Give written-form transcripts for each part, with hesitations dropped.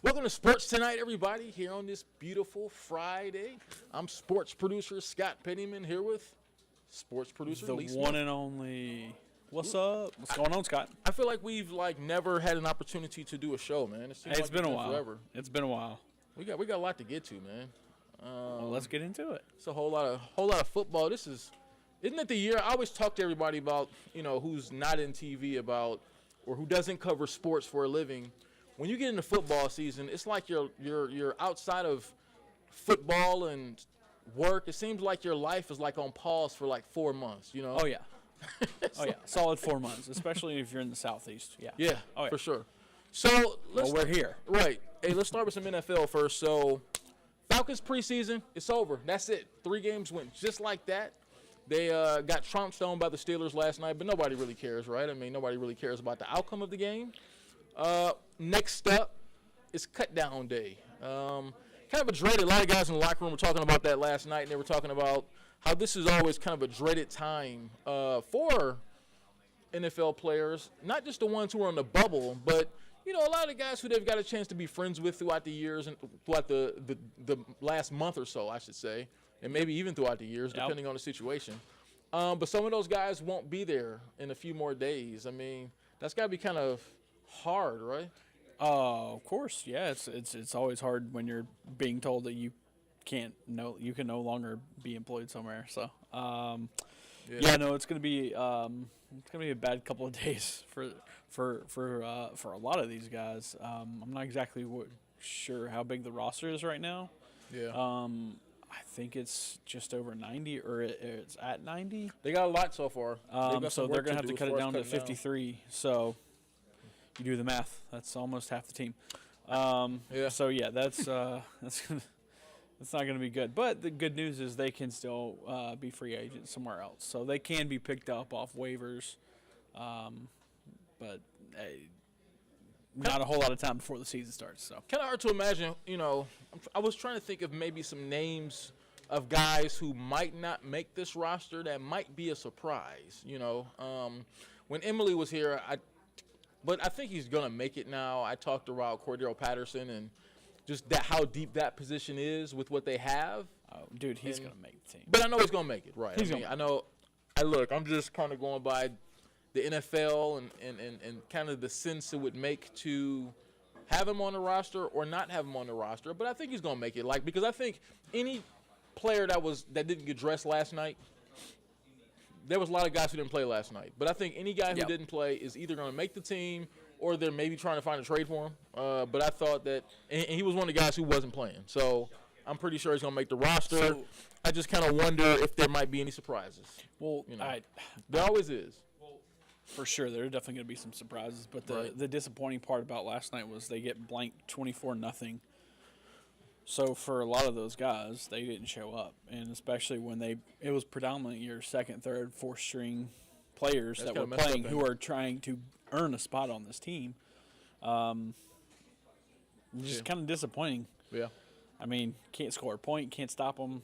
Welcome to Sports Tonight, everybody, here on this beautiful Friday. I'm sports producer Scott Pennyman here with sports producer The Lee one Smith. and only. What's up? What's going on, Scott? I feel like we've never had an opportunity to do a show, man. It seems It's like been a been while. forever. It's been a while. We got a lot to get to, man. Well, let's get into it. It's a whole lot of football. Isn't it the year? I always talk to everybody about, who's not in TV about or who doesn't cover sports for a living. When you get into football season, it's like you're outside of football and work. It seems like your life is like on pause for like 4 months, Oh, yeah. Solid 4 months, especially if you're in the Southeast. Yeah. Yeah, Oh, yeah. for sure. So We're here. Right. Hey, let's start with some NFL first. So Falcons preseason, it's over. That's it. 3 games went just like that. They got trounced on by the Steelers last night, but nobody really cares, right? I mean, nobody really cares about the outcome of the game. Next up is cut down day. Kind of a dreaded. A lot of guys in the locker room were talking about that last night, and they were talking about how this is always kind of a dreaded time for NFL players, not just the ones who are on the bubble, but a lot of the guys who they've got a chance to be friends with throughout the years and throughout the last month or so, I should say, and maybe even throughout the years, depending on the situation. But some of those guys won't be there in a few more days. I mean, that's got to be kind of hard, right? Of course, yeah. It's always hard when you're being told that you can no longer be employed somewhere. So, it's gonna be a bad couple of days for a lot of these guys. I'm not exactly sure how big the roster is right now. Yeah. I think it's just over 90, or it's at 90. They got a lot so far. So they're going to have to cut it down to 53. So you do the math. That's almost half the team. So, yeah, that's not going to be good. But the good news is they can still be free agents somewhere else. So they can be picked up off waivers. But not a whole lot of time before the season starts. So kind of hard to imagine, I was trying to think of maybe some names of guys who might not make this roster that might be a surprise, When Emily was here, but I think he's going to make it now. I talked about Cordero Patterson and just how deep that position is with what they have. Oh, dude, he's going to make the team. But I know he's going to make it, right? I'm just kind of going by the NFL and kind of the sense it would make to have him on the roster or not have him on the roster. But I think he's going to make it. Because I think any player that didn't get dressed last night, there was a lot of guys who didn't play last night. But I think any guy who didn't play is either going to make the team or they're maybe trying to find a trade for him. But I thought that – and he was one of the guys who wasn't playing. So I'm pretty sure he's going to make the roster. So, I just kind of wonder if there might be any surprises. Well, there always is. For sure, there are definitely going to be some surprises. But the disappointing part about last night was they get blanked 24-0. So for a lot of those guys, they didn't show up, and especially when it was predominantly your second, third, fourth string players that were playing who are trying to earn a spot on this team. Just kind of disappointing. Yeah. I mean, can't score a point, can't stop them.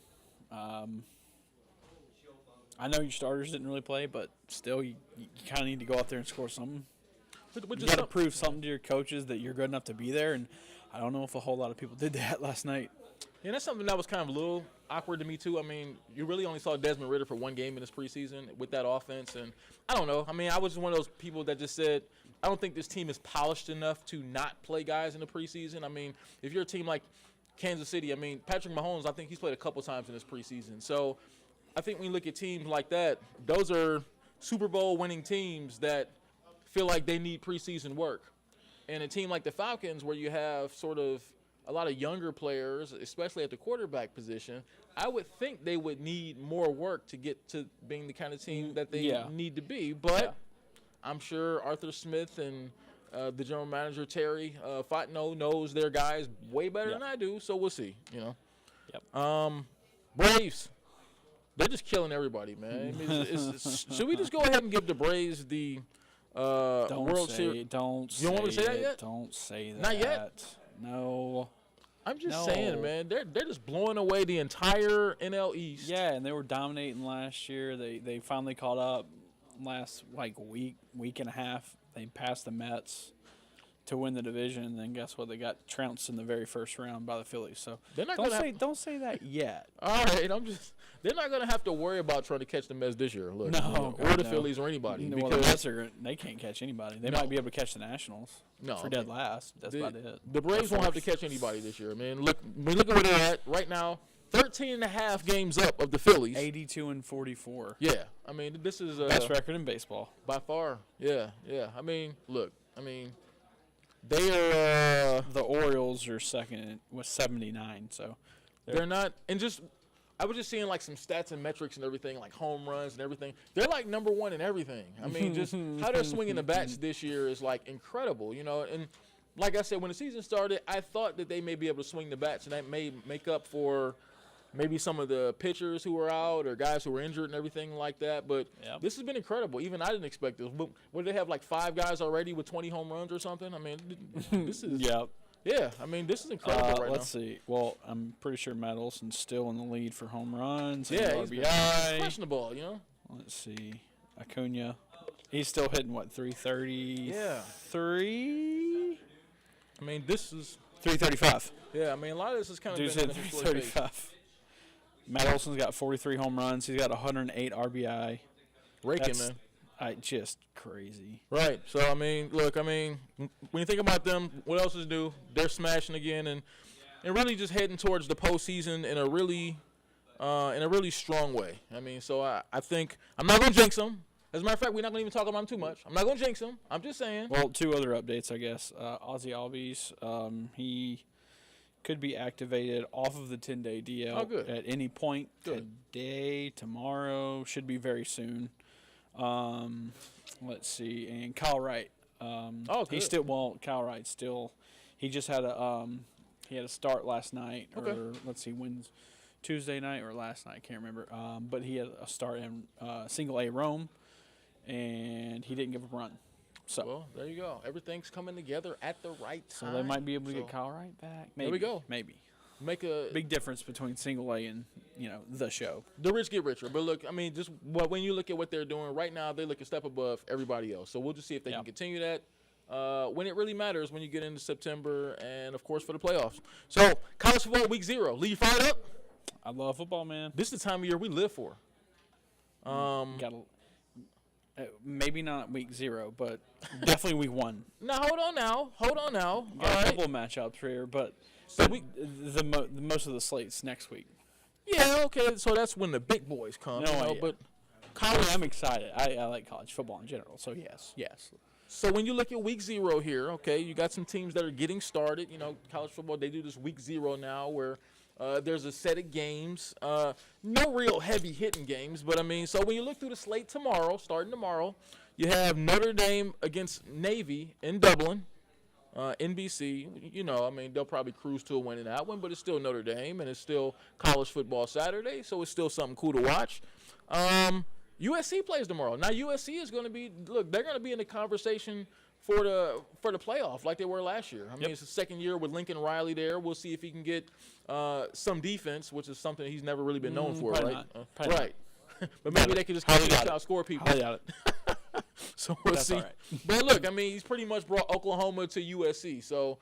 I know your starters didn't really play, but still, you kind of need to go out there and score something. You got to prove something to your coaches that you're good enough to be there, and I don't know if a whole lot of people did that last night. Yeah, that's something that was kind of a little awkward to me, too. I mean, you really only saw Desmond Ridder for one game in this preseason with that offense, and I don't know. I mean, I was just one of those people that just said, I don't think this team is polished enough to not play guys in the preseason. I mean, if you're a team like Kansas City, I mean, Patrick Mahomes, I think he's played a couple times in this preseason. So I think when you look at teams like that, those are Super Bowl winning teams that feel like they need preseason work. And a team like the Falcons, where you have sort of a lot of younger players, especially at the quarterback position, I would think they would need more work to get to being the kind of team that they need to be. But I'm sure Arthur Smith and the general manager, Terry Fontenot, knows their guys way better than I do, so we'll see, Braves. They're just killing everybody, man. I mean, should we just go ahead and give the Braves the World Series? Don't say You don't want me to say that yet? Don't say that. Not yet? No. I'm just saying, man. They're just blowing away the entire NL East. Yeah, and they were dominating last year. They finally caught up last week and a half. They passed the Mets. to win the division, and then guess what? They got trounced in the very first round by the Phillies. So They're not don't say that yet. All right, they're not going to have to worry about trying to catch the Mets this year. Look, or the Phillies or anybody. Well, the Mets they can't catch anybody. They might be able to catch the Nationals for dead last. That's about it. The Braves won't have to catch anybody this year, man. Look at where they're at right now. 13.5 games up of the Phillies. 82-44. Yeah, I mean, this is best record in baseball by far. Yeah. I mean, they are. The Orioles are second with 79. So they're not, and I was just seeing like some stats and metrics and everything, like home runs and everything. They're like number one in everything. I mean, just how they're swinging the bats this year is like incredible, And like I said, when the season started, I thought that they may be able to swing the bats, and that may make up for maybe some of the pitchers who were out or guys who were injured and everything like that. But this has been incredible. Even I didn't expect this. What do they have, like 5 guys already with 20 home runs or something? I mean, this is yeah. I mean, this is incredible right now. Let's see. Well, I'm pretty sure Matt Olson's still in the lead for home runs. Yeah, and he's RBI. crushing the ball, Let's see. Acuna. He's still hitting, 330? Yeah. 3? I mean, this is 335. Yeah, I mean, a lot of this is kind of Dude's been hitting 335. Matt Olson's got 43 home runs. He's got 108 RBI. Raking, man. Just crazy. Right. So, I mean, look, when you think about them, what else is new? They're smashing again and really just heading towards the postseason in a really strong way. I mean, so I think I'm not going to jinx them. As a matter of fact, we're not going to even talk about him too much. I'm not going to jinx him. I'm just saying. Well, 2 other updates, I guess. Ozzy Albies, he could be activated off of the 10-day DL at any point today, tomorrow, should be very soon. Let's see, and Kyle Wright. He still won't. Kyle Wright still. He just had a start last night, or let's see, Tuesday night or last night, I can't remember. But he had a start in Single A Rome, and he didn't give a run. So well, there you go. Everything's coming together at the right time. So they might be able to get Kyle Wright back. Maybe. There we go. Maybe. Make a big difference between Single A and the show. The rich get richer, but look, I mean, just when you look at what they're doing right now, they look a step above everybody else. So we'll just see if they can continue that when it really matters when you get into September and of course for the playoffs. So college football week 0, Lee, you fired up? I love football, man. This is the time of year we live for. Maybe not week 0, but definitely week 1. Now hold on now. Got a couple of matchups here, but most of the slate's next week. Yeah, okay. So that's when the big boys come. But college, I'm excited. I like college football in general. So yes. So when you look at week 0 here, okay, you got some teams that are getting started. College football, they do this week 0 now where there's a set of games. No real heavy hitting games, but so when you look through the slate starting tomorrow, you have Notre Dame against Navy in Dublin. NBC, they'll probably cruise to a win in that one, but it's still Notre Dame, and it's still college football Saturday, so it's still something cool to watch. USC plays tomorrow. Now, USC is going to be – they're going to be in the conversation for the playoff like they were last year. It's the second year with Lincoln Riley there. We'll see if he can get some defense, which is something he's never really been known for, right? Right. But maybe they can just outscore people. I doubt it. So we'll see. Right. But look, he's pretty much brought Oklahoma to USC. So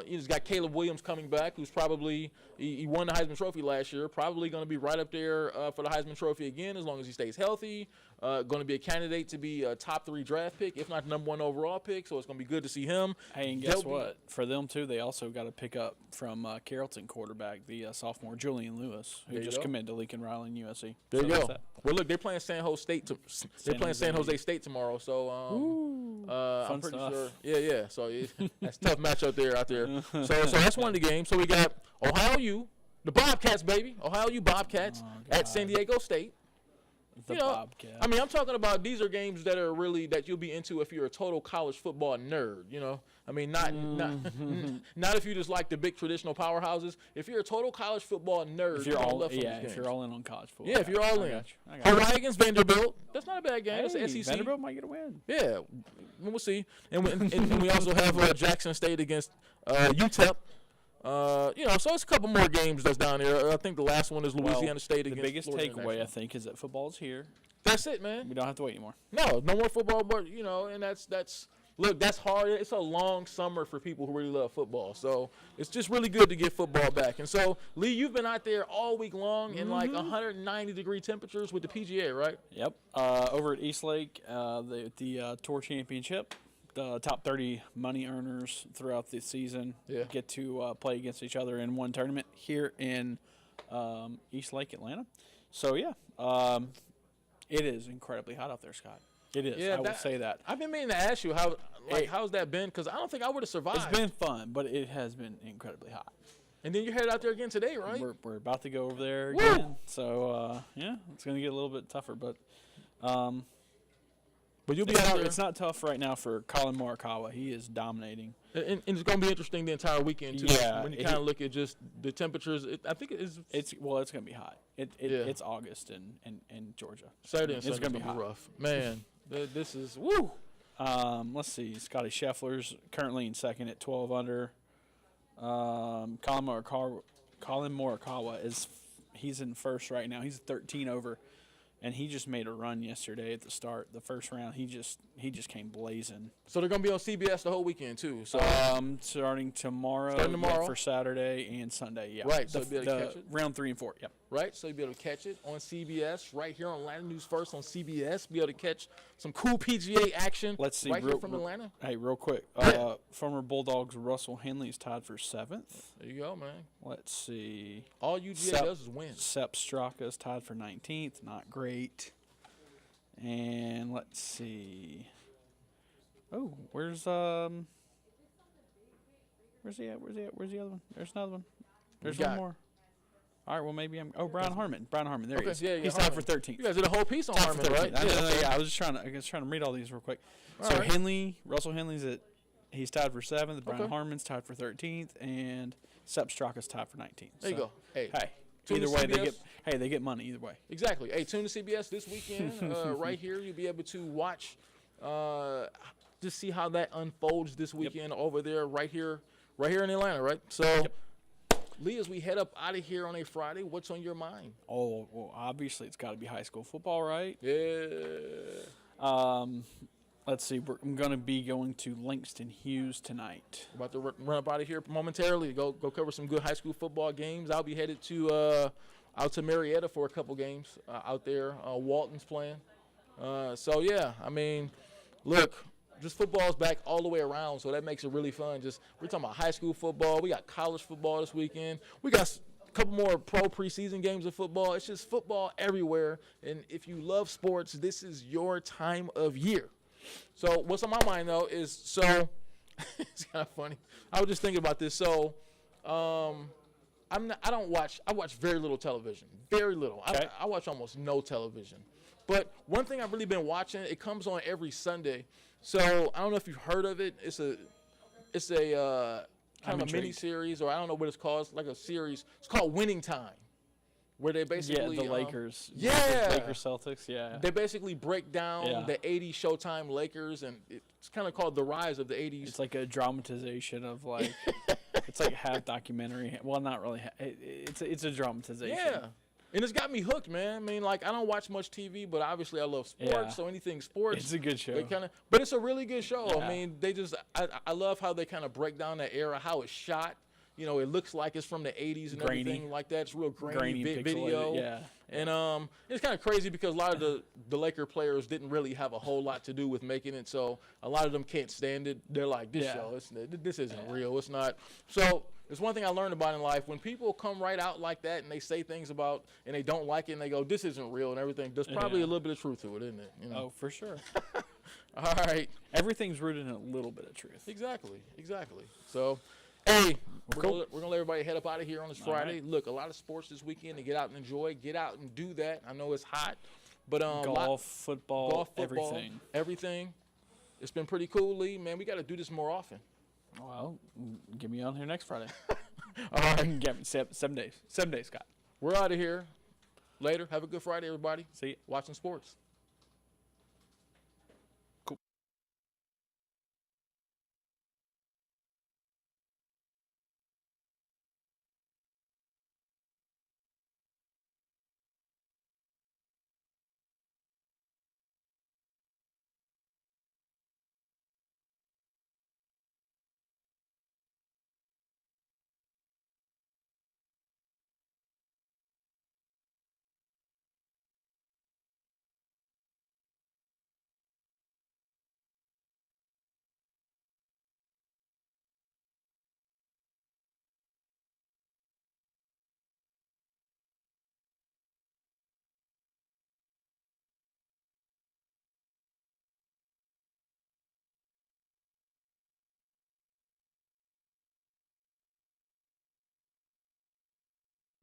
he's got Caleb Williams coming back, who's probably he won the Heisman Trophy last year. Probably going to be right up there for the Heisman Trophy again as long as he stays healthy. Going to be a candidate to be a top 3 draft pick, if not number 1 overall pick. So it's going to be good to see him. Hey, and guess what? For them too, they also got to pick up from Carrollton quarterback, the sophomore Julian Lewis, who just committed to Lincoln Riley in USC. There you go. Well, look, they're playing San Jose State. They're playing San Jose State tomorrow. So I'm pretty sure. Yeah. So that's a tough matchup out there. So that's one of the games. So we got Ohio U, the Bobcats, baby. Ohio U Bobcats at San Diego State. Bobcats. I'm talking about these are games that are really that you'll be into if you're a total college football nerd. Not if you just like the big traditional powerhouses. If you're a total college football nerd, if you're all in on college football. Yeah, if you're all in. Hawaii against Vanderbilt. That's not a bad game. That's the SEC. Vanderbilt might get a win. Yeah, we'll see. And we also have Jackson State against UTEP. So it's a couple more games that's down there. I think the last one is Louisiana State against Florida. The biggest takeaway, International. I think, is that football's here. That's it, man. We don't have to wait anymore. No more football, but and that's look, that's hard. It's a long summer for people who really love football. So it's just really good to get football back. And so, Lee, you've been out there all week long in like 190-degree temperatures with the PGA, right? Yep. Over at East Lake, the Tour Championship, the top 30 money earners throughout the season get to play against each other in one tournament here in East Lake, Atlanta. So, yeah, it is incredibly hot out there, Scott. It is. I will say that. I've been meaning to ask you how's that been? Because I don't think I would have survived. It's been fun, but it has been incredibly hot. And then you're headed out there again today, right? We're about to go over there again. So it's going to get a little bit tougher, but you'll be out there. It's not tough right now for Colin Morikawa. He is dominating. And it's going to be interesting the entire weekend too. Yeah, when you kind of look at just the temperatures, I think it's going to be hot. It's August in Georgia. Saturday and Sunday it's going to be rough, man. This is woo. Let's see. Scotty Scheffler's currently in second at 12 under. Colin Morikawa he's in first right now. He's 13 over, and he just made a run yesterday at the start, the first round. He just came blazing. So they're going to be on CBS the whole weekend too. So starting tomorrow for Saturday and Sunday. Yeah, right. So you'll be able to catch it. Round 3 and 4. Yep. Right. So you'll be able to catch it on CBS right here on Atlanta News First on CBS. Be able to catch some cool PGA action. Let's see. Right here from Atlanta. Hey, real quick. Former Bulldogs Russell Henley is tied for 7th. There you go, man. Let's see. All UGA does is win. Sepp Straka is tied for 19th. Not great. And let's see. Oh, where's he at? Where's the other one? There's another one. There's one more. All right, well, maybe Brian Harmon. Brian Harmon, there he is. Yeah, he's tied for 13th. You guys did a whole piece on Harmon, right? I was just trying to read all these real quick. Russell Henley's he's tied for 7th. Brian Harmon's tied for 13th, and Sepp Straka's tied for 19th. There you go. Hey, either way, they get money either way. Exactly. Hey, tune to CBS this weekend. Right here, you'll be able to watch, just see how that unfolds this weekend over there, right here in Atlanta, right? So, Lee, as we head up out of here on a Friday, what's on your mind? Oh, well, obviously it's got to be high school football, right? Yeah. Let's see. I'm going to be going to Langston Hughes tonight. About to run up out of here momentarily. Go cover some good high school football games. I'll be headed to out to Marietta for a couple games out there. Walton's playing. So, yeah, I mean, look, just football's back all the way around, so that makes it really fun. We're talking about high school football. We got college football this weekend. We got a couple more pro preseason games of football. It's just football everywhere. And if you love sports, this is your time of year. So what's on my mind, though, is it's kind of funny. I was just thinking about this. So I watch very little television. Very little. Okay. I watch almost no television. But one thing I've really been watching, it comes on every Sunday. So I don't know if you've heard of it. It's a kind of a mini series, or I don't know what it's called. It's like a series. It's called Winning Time, where they basically the Lakers. Lakers Celtics. Yeah. They basically break down the '80s Showtime Lakers, and it's kind of called the rise of the '80s. It's like a dramatization of like it's like half documentary. Well, not really. It's a dramatization. Yeah. And it's got me hooked, man. I mean, like, I don't watch much TV, but obviously I love sports, so anything sports. It's a good show. But it's a really good show. Yeah. I mean, I love how they kind of break down that era, how it's shot. You know, it looks like it's from the 80s and everything like that. It's real grainy video. Yeah. And it's kind of crazy because a lot of the Laker players didn't really have a whole lot to do with making it, so a lot of them can't stand it. They're like, this isn't real. It's not. So it's one thing I learned about in life. When people come right out like that and they say things about and they don't like it and they go, this isn't real and everything, there's probably a little bit of truth to it, isn't it? You know? Oh, for sure. All right. Everything's rooted in a little bit of truth. Exactly. So, hey, we're going to let everybody head up out of here on this Friday. Right. Look, a lot of sports this weekend to get out and enjoy. Get out and do that. I know it's hot, but golf, football, everything. It's been pretty cool, Lee. Man, we got to do this more often. Well, get me on here next Friday. All right. Get me 7 days. 7 days, Scott. We're out of here. Later. Have a good Friday, everybody. See you. Watching sports.